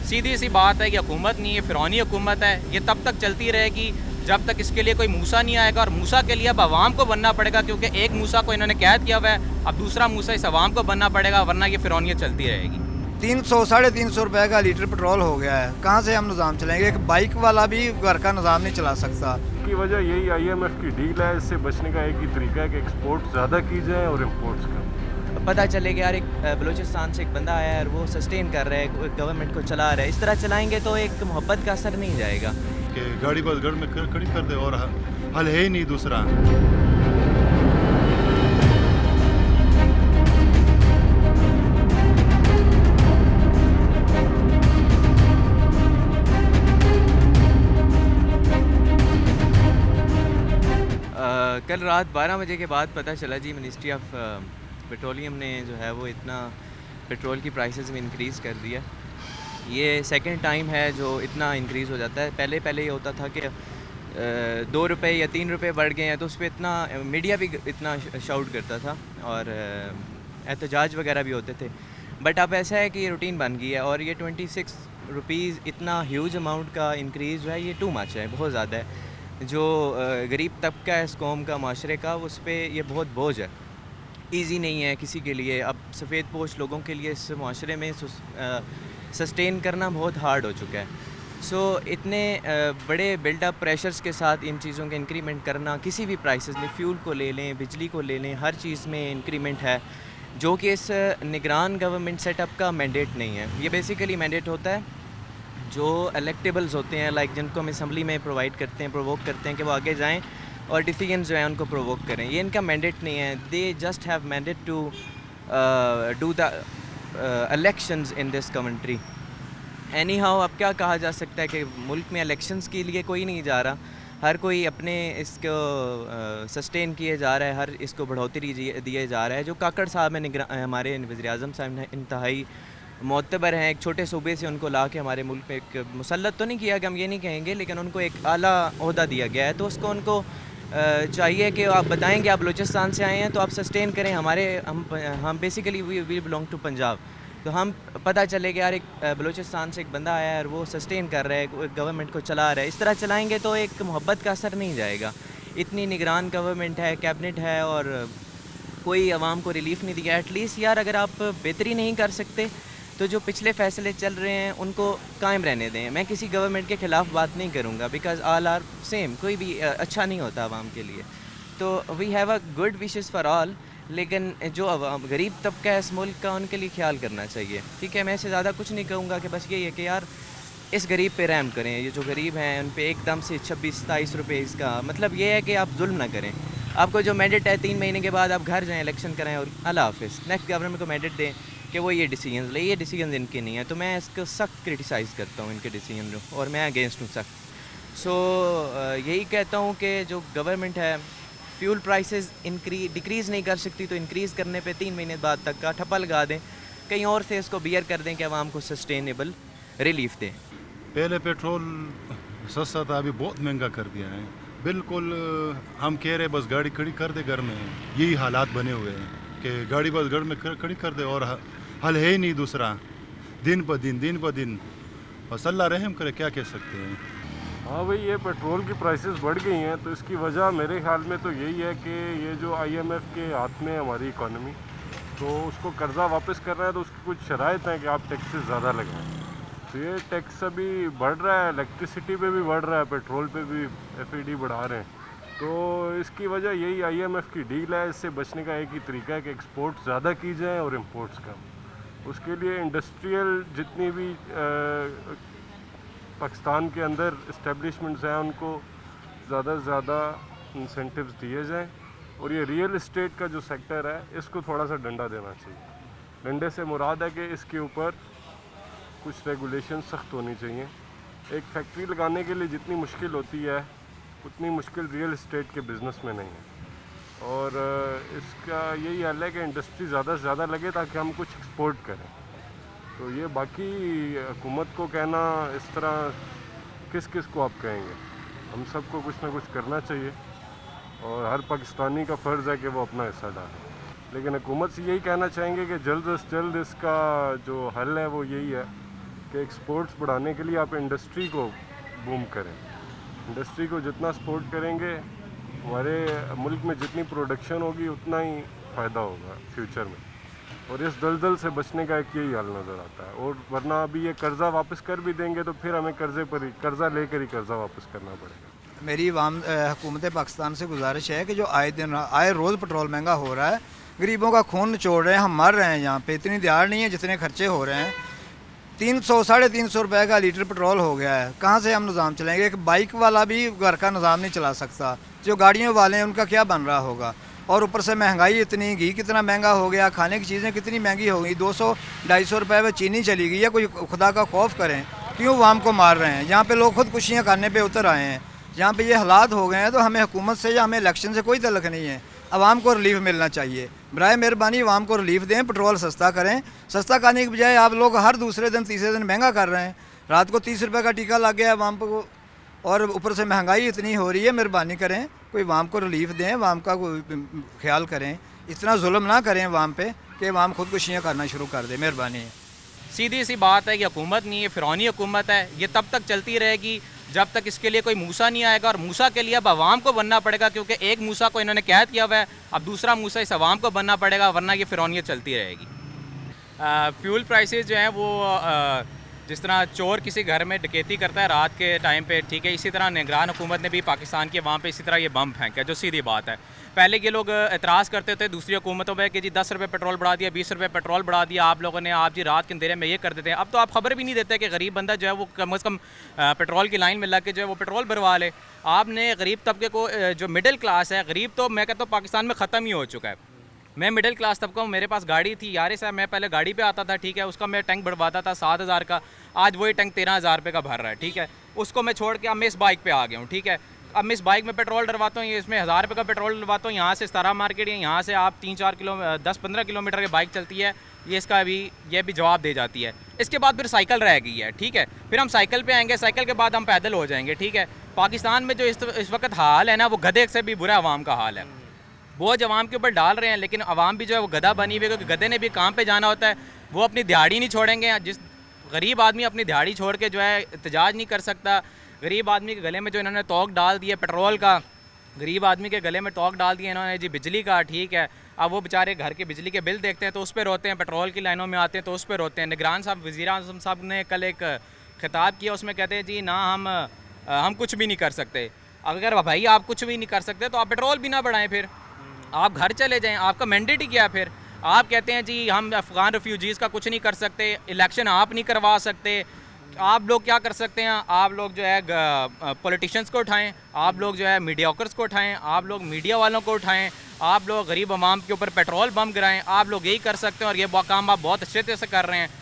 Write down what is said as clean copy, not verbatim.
सीधी सी बात है कि हुकूमत नहीं है, फ़िरौनी हुकूमत है, ये तब तक चलती रहेगी जब तक इसके लिए कोई मूसा नहीं आएगा। और मूसा के लिए अब आवाम को बनना पड़ेगा, क्योंकि एक मूसा को इन्होंने कैद किया हुआ है, अब दूसरा मूसा इस आवाम को बनना पड़ेगा, वरना ये फ़िरौनियत चलती रहेगी। 300 साढ़े 300 रुपए का लीटर पेट्रोल हो गया है, कहाँ से हम निज़ाम चलाएंगे? एक बाइक वाला भी घर का निज़ाम नहीं चला सकता। की वजह यही IMF की डील है। इससे बचने का एक ही तरीका है कि एक्सपोर्ट ज़्यादा की जाए और इम्पोर्ट्स कम। पता चले कि यार एक बलूचिस्तान से एक बंदा आया है और वो सस्टेन कर रहा है, गवर्नमेंट को चला रहा है, इस तरह चलाएंगे तो एक मोहब्बत का असर नहीं जाएगा कि गाड़ी बस घर में खड़ी कर दे और हल है ही नहीं दूसरा। कल रात 12 बजे के बाद पता चला जी, मिनिस्ट्री ऑफ पेट्रोलियम ने जो है वो इतना पेट्रोल की प्राइसेस में इंक्रीज़ कर दिया। ये सेकंड टाइम है जो इतना इंक्रीज़ हो जाता है। पहले ये होता था कि 2 रुपये या 3 रुपये बढ़ गए हैं तो उस पर इतना मीडिया भी इतना शाउट करता था और एहतजाज वगैरह भी होते थे। बट अब ऐसा है कि ये रूटीन बन गई है और ये 26 रुपीज़ इतना ह्यूज अमाउंट का इंक्रीज़ जो है ये टू मच है, बहुत ज़्यादा है। जो गरीब तबका है इस कौम का, माशरे का, उस पर ये बहुत बोझ है, ईज़ी नहीं है किसी के लिए। अब सफ़ेद पोश लोगों के लिए इस माशरे में सस्टेन करना बहुत हार्ड हो चुका है। सो इतने बड़े बिल्डअप प्रेशर्स के साथ इन चीज़ों के इंक्रीमेंट करना, किसी भी प्राइसेस में, फ्यूल को ले लें, बिजली को ले लें, हर चीज़ में इंक्रीमेंट है, जो कि इस निगरान गवर्नमेंट सेटअप का मैंडेट नहीं है। ये बेसिकली मैंडेट होता है जो इलेक्टेबल्स होते हैं, लाइक जिनको हम असम्बली में प्रोवाइड करते हैं, प्रोवोक करते हैं कि वो आगे जाएं और डिसीजन जो है उनको प्रोवोक करें। ये इनका मैंडेट नहीं है। They just have mandate to do the elections in this country. Anyhow, अब क्या कहा जा सकता है कि मुल्क में इलेक्शंस के लिए कोई नहीं जा रहा, हर कोई अपने इसको सस्टेन किए जा रहा है, हर इसको बढ़ोतरी दिए जा रहा है। जो काकड़ साहब हैं, हमारे वज़ीर-ए-आज़म साहब ने इंतहाई मोतबर हैं, एक छोटे सूबे से उनको ला के हमारे मुल्क में एक मुसल्लत तो नहीं किया कि हम ये नहीं कहेंगे, लेकिन उनको एक आला ओहदा दिया गया है। तो उसको उनको चाहिए कि आप बताएं कि आप बलूचिस्तान से आए हैं तो आप सस्टेन करें। हम basically we belong to Punjab, तो हम पता चले कि यार एक बलूचिस्तान से एक बंदा आया है और वो सस्टेन कर रहा है, गवर्नमेंट को चला रहा है, इस तरह चलाएँगे तो एक मोहब्बत का असर नहीं जाएगा। इतनी निगरान गवर्नमेंट है, कैबिनेट है और कोई आवाम को रिलीफ नहीं दिया। एटलीस्ट यार अगर आप बेहतरी नहीं कर सकते तो जो पिछले फ़ैसले चल रहे हैं उनको कायम रहने दें। मैं किसी गवर्नमेंट के ख़िलाफ़ बात नहीं करूँगा, बिकॉज़ ऑल आर सेम, कोई भी अच्छा नहीं होता आवाम के लिए। तो we have a good wishes for all, लेकिन जो आवाम गरीब तबका है इस मुल्क का, उनके लिए ख्याल करना चाहिए। ठीक है, मैं इससे ज़्यादा कुछ नहीं कहूँगा कि बस यही है कि यार इस गरीब पे रहम करें। ये जो गरीब हैं उन पे एकदम से 26-27 रुपये, इसका मतलब ये है कि आप जुल्म ना करें। आपको जो मैंडेट है 3 महीने के बाद आप घर जाएँ, इलेक्शन कराएं और अल्लाह हाफ़िज़। नेक्स्ट गवर्नमेंट को मैंडेट दें कि वो ये डिसीजन ले। ये डिसीजन इनके नहीं है, तो मैं इसको सख्त क्रिटिसाइज़ करता हूँ इनके डिसीजन को, और मैं अगेंस्ट हूँ सख्त। सो यही कहता हूँ कि जो गवर्नमेंट है फ्यूल प्राइसेस डिक्रीज़ नहीं कर सकती, तो इंक्रीज़ करने पे 3 महीने बाद तक का ठप्पा लगा दें, कहीं और से इसको बियर कर दें कि आवाम को सस्टेनेबल रिलीफ दें। पहले पेट्रोल सस्ता था, अभी बहुत महंगा कर दिया है। बिल्कुल हम कह रहे बस गाड़ी खड़ी कर दे घर में, यही हालात बने हुए हैं कि गाड़ी बस घर में खड़ी कर दे और हल है ही नहीं दूसरा। दिन ब दिन बस अल्लाह रहम करे, क्या कह सकते हैं। हाँ भाई, ये पेट्रोल की प्राइसेस बढ़ गई हैं, तो इसकी वजह मेरे ख्याल में तो यही है कि ये जो IMF के हाथ में है हमारी इकॉनमी, तो उसको कर्ज़ा वापस करना है, तो उसकी कुछ शराइत हैं कि आप टैक्सेस ज़्यादा लगाएं। तो ये टैक्स अभी बढ़ रहा है, इलेक्ट्रिसिटी पे भी बढ़ रहा है, पेट्रोल पे भी FAD बढ़ा रहे हैं। तो इसकी वजह यही IMF की डील है। इससे बचने का एक ही तरीका है कि एक्सपोर्ट ज़्यादा की जाए और इम्पोर्ट्स कम। उसके लिए इंडस्ट्रियल जितनी भी पाकिस्तान के अंदर इस्टेब्लिशमेंट्स हैं उनको ज़्यादा से ज़्यादा इंसेंटिव्स दिए जाएं, और ये रियल इस्टेट का जो सेक्टर है इसको थोड़ा सा डंडा देना चाहिए। डंडे से मुराद है कि इसके ऊपर कुछ रेगुलेशन सख्त होनी चाहिए। एक फैक्ट्री लगाने के लिए जितनी मुश्किल होती है उतनी मुश्किल रियल इस्टेट के बिज़नेस में नहीं है, और इसका यही हल है कि इंडस्ट्री ज़्यादा से ज़्यादा लगे ताकि हम कुछ एक्सपोर्ट करें। तो ये बाकी हुकूमत को कहना, इस तरह किस किस को आप कहेंगे? हम सबको कुछ ना कुछ करना चाहिए और हर पाकिस्तानी का फ़र्ज़ है कि वो अपना हिस्सा डाले। लेकिन हुकूमत से यही कहना चाहेंगे कि जल्द से जल्द इसका जो हल है वो यही है कि एक्सपोर्ट्स बढ़ाने के लिए आप इंडस्ट्री को बूम करें। इंडस्ट्री को जितना सपोर्ट करेंगे, हमारे मुल्क में जितनी प्रोडक्शन होगी उतना ही फ़ायदा होगा फ्यूचर में। और इस दलदल से बचने का एक यही हल नज़र आता है। और वरना अभी ये कर्ज़ा वापस कर भी देंगे तो फिर हमें कर्ज़ा लेकर ही कर्ज़ा वापस करना पड़ेगा। मेरी हुकूमत पाकिस्तान से गुजारिश है कि जो आए रोज़ पेट्रोल महंगा हो रहा है, गरीबों का खून निचोड़ रहे हैं, हम मर रहे हैं यहाँ पे, इतनी दिहाड़ नहीं है जितने खर्चे हो रहे हैं। 300-350 रुपए का लीटर पेट्रोल हो गया है, कहाँ से हम निज़ाम चलाएंगे? एक बाइक वाला भी घर का निज़ाम नहीं चला सकता, जो गाड़ियों वाले हैं उनका क्या बन रहा होगा? और ऊपर से महंगाई इतनी, घी कितना महंगा हो गया, खाने की चीज़ें कितनी महंगी हो गई, 200-250 रुपए में चीनी चली गई है। कोई खुदा का खौफ करें, क्यों वाम को मार रहे हैं? यहाँ पे लोग खुदकुशियाँ करने पे उतर आए हैं। यहाँ पे ये हालात हो गए हैं तो हमें हुकूमत से या हमें इलेक्शन से कोई तल्लुक़ नहीं है। आवाम को रिलीफ मिलना चाहिए, बराए मेहरबानी आवाम को रिलीफ दें, पेट्रोल सस्ता करें। सस्ता करने की बजाय आप लोग हर दूसरे दिन तीसरे दिन महंगा कर रहे हैं। रात को 30 रुपये का टीका लग गया है आवाम को, और ऊपर से महंगाई इतनी हो रही है। मेहरबानी करें, कोई वाम को रिलीफ दें, वाम का ख्याल करें, इतना जुल्म ना करें वाम पे कि वाम खुदकुशियाँ करना शुरू कर दे। मेहरबानी है। सीधी सी बात है कि हुकूमत नहीं है, फ़िरौनी हुकूमत है। ये तब तक चलती रहेगी जब तक इसके लिए कोई मूसा नहीं आएगा, और मूसा के लिए अब आवाम को बनना पड़ेगा, क्योंकि एक मूसा को इन्होंने कैद किया हुआ है, अब दूसरा मूसा इस आवाम को बनना पड़ेगा, वरना ये फ़िरौनियत चलती रहेगी। फ्यूल प्राइसेस जो हैं वो जिस तरह चोर किसी घर में डकैती करता है रात के टाइम पे, ठीक है, इसी तरह निगरान हुकूमत ने भी पाकिस्तान के वहाँ पे इसी तरह ये बम फेंका, जो सीधी बात है। पहले ये लोग एतराज़ करते थे दूसरी हुकूमतों पे कि जी 10 रुपये पेट्रोल बढ़ा दिया, 20 रुपये पेट्रोल बढ़ा दिया आप लोगों ने, आप जी रात के अंधेरे में ये कर देते हैं। अब तो आप खबर भी नहीं देते कि गरीब बंदा जो है वो कम से कम पेट्रोल की लाइन में लग के जो है वो पेट्रोल भरवा ले। आपने गरीब तबके को, जो मिडिल क्लास है, गरीब तो मैं कहता हूँ पाकिस्तान में ख़त्म ही हो चुका है। मैं मिडिल क्लास तबका हूँ, मेरे पास गाड़ी थी यार साहब, मैं पहले गाड़ी पे आता था, ठीक है, उसका मैं टैंक भरवाता था 7,000 का, आज वही टैंक 13,000 रुपये का भर रहा है, ठीक है। उसको मैं छोड़ के अब मैं इस बाइक पे आ गया हूँ, ठीक है। अब मैं इस बाइक में पेट्रोल डलवाता हूँ, इसमें 1,000 रुपये का पेट्रोल डलवाता हूँ, यहाँ से सतारा मार्केट है, यहाँ से आप 10-15 किलोमीटर की बाइक चलती है, ये इसका ये भी जवाब दे जाती है। इसके बाद फिर साइकिल रह गई है, ठीक है, फिर हम साइकिल पे आएंगे, साइकिल के बाद हम पैदल हो जाएंगे, ठीक है। पाकिस्तान में जो इस वक्त हाल है ना, वो गधे से भी बुरा आवाम का हाल है। बोझ आवाम के ऊपर डाल रहे हैं, लेकिन आवाम भी जो है वो गधा बनी हुई है, क्योंकि गधे ने भी काम पे जाना होता है, वो अपनी दिहाड़ी नहीं छोड़ेंगे। जिस गरीब आदमी अपनी दिहाड़ी छोड़ के जो है एहतजाज नहीं कर सकता, गरीब आदमी के गले में जो इन्होंने तोक डाल दिया पेट्रोल का, गरीब आदमी के गले में टोक डाल दिया इन्होंने जी बिजली का, ठीक है। अब वो बेचारे घर के बिजली के बिल देखते हैं तो उस पर रोते हैं, पेट्रोल की लाइनों में आते हैं तो उस पर रोते हैं। निगरान साहब, वज़ीर आज़म साहब ने कल एक खिताब किया, उसमें कहते हैं जी ना हम कुछ भी नहीं कर सकते। अगर भाई आप कुछ भी नहीं कर सकते तो आप पेट्रोल भी ना बढ़ाएं, फिर आप घर चले जाएं, आपका मैंडेट ही क्या है? फिर आप कहते हैं जी हम अफ़गान रेफ्यूजीज़ का कुछ नहीं कर सकते, इलेक्शन आप नहीं करवा सकते। आप लोग क्या कर सकते हैं? आप लोग जो है पॉलिटिशियंस को उठाएं, आप लोग जो है मीडियाकर्स को उठाएं, आप लोग मीडिया वालों को उठाएं, आप लोग गरीब आवाम के ऊपर पेट्रोल बम गिराएं, आप लोग यही कर सकते हैं और ये काम आप बहुत अच्छे तरह से कर रहे हैं।